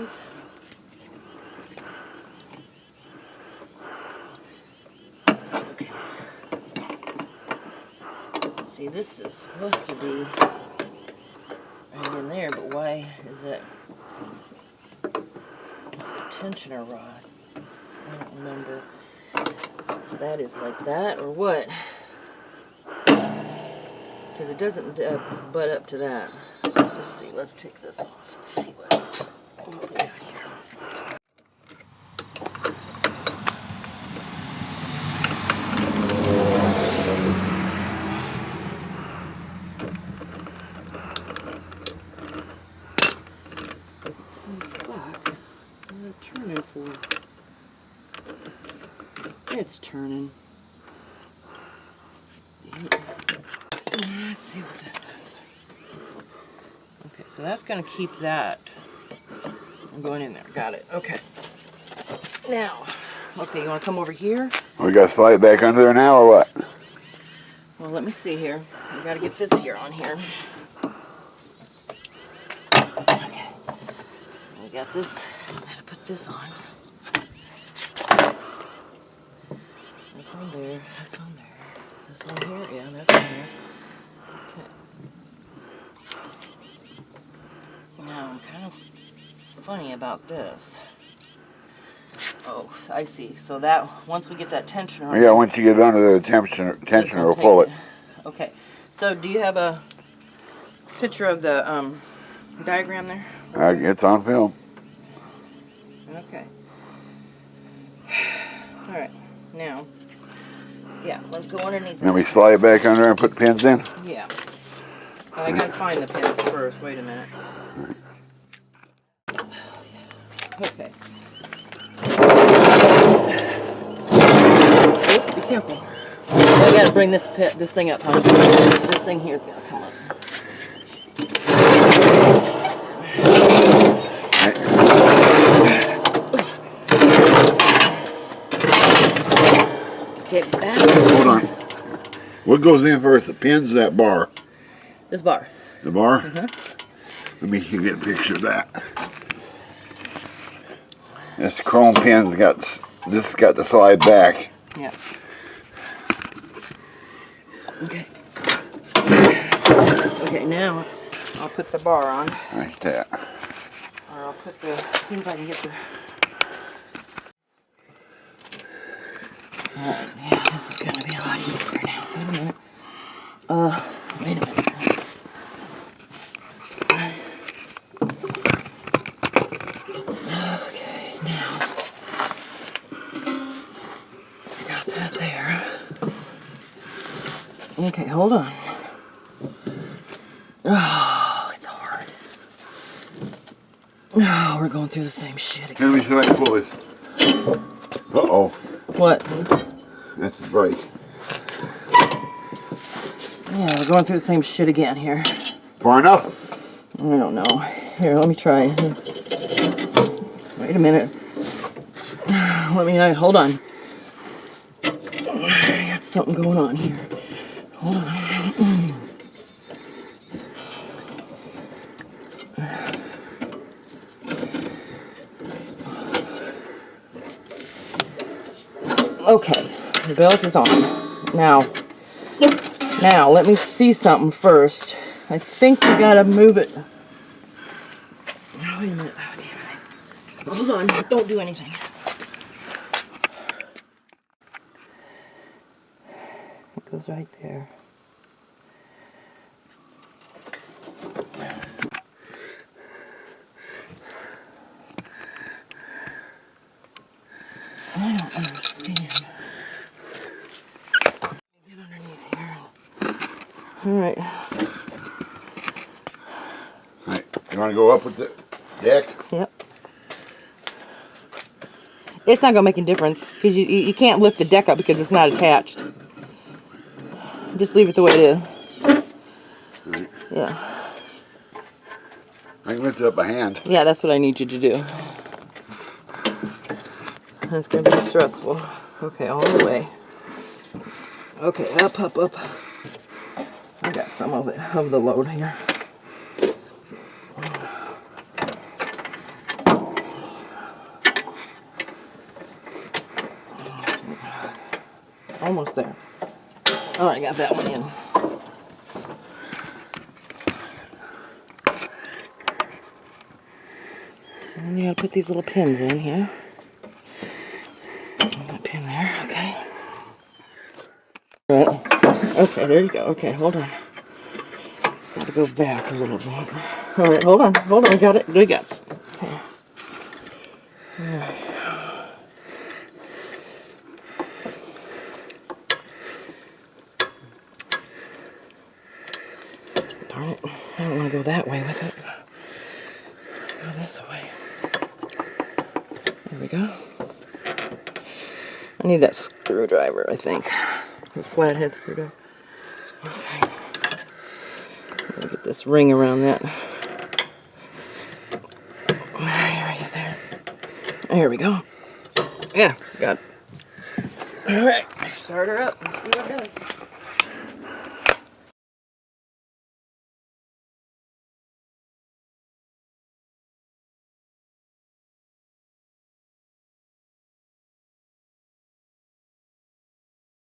goes. Okay. See, this is supposed to be right in there, but why is it? It's a tensioner rod. I don't remember if that is like that or what. Because it doesn't butt up to that. Let's see, let's take this off and see what we got here. Turning for? It's turning. Let's see what that does. Okay, so that's going to keep that going in there. Got it. Okay. Now, okay, you want to come over here? We got to slide it back under there now or what? Well, let me see here. We got to get this here on here. Okay. We got this. Got to put this on. That's on there. That's on there. Is this on here? Yeah, that's on there. Okay. Now, I'm kind of funny about this. Oh, I see. So that, once we get that tensioner on, Yeah, once you get it under the tensioner will pull it. Okay. So, do you have a picture of the diagram there? It's on film. Okay. All right. Now, yeah, let's go underneath. Then we slide it back under and put the pins in? Yeah. I gotta find the pins first. Wait a minute. Okay. Oops, be careful. I gotta bring this thing up, honey. This thing here's gonna come up. Get back. Hold on. What goes in first, the pins or that bar? This bar. The bar? Mm-hmm. Let me get a picture of that. This chrome pin's got, this has got to slide back. Yeah. Okay. Okay, now I'll put the bar on. Like that. Or I'll put the, see if I can get the... Alright, yeah, this is going to be a lot easier now. Wait a minute. Wait a minute. Okay, now. I got that there. Okay, hold on. Oh, it's hard. Oh, we're going through the same shit again. Let me see if I can pull this. Uh-oh. What? That's the brake. Yeah, we're going through the same shit again here. Far enough? I don't know. Here, let me try. Wait a minute. Let me, hold on. I got something going on here. Hold on. Okay, the belt is on. Now, let me see something first. I think we gotta move it. Oh, wait a minute. Oh, damn it. Hold on. Don't do anything. It goes right there. I don't understand. Get underneath here. Alright. Alright, you want to go up with the deck? Yep. It's not going to make a difference because you can't lift the deck up because it's not attached. Just leave it the way it is. Right. Yeah. I can lift it up a hand. Yeah, that's what I need you to do. That's going to be stressful. Okay, all the way. Okay, up, up, up. I got some of it, of the load here. almost there. All right, got that one in. And you gotta put these little pins in here. That pin there, okay. All right. Okay, there you go. Okay, hold on. It's gotta go back a little bit. All right, hold on, we got it. We got it. Okay. All right. Darn it, I don't want to go that way with it. Go this way. There we go. I need that screwdriver, I think. The flathead screwdriver. Okay. Let me get this ring around that. There. There we go. Yeah, got it. Alright, start her up. Let's see what it does.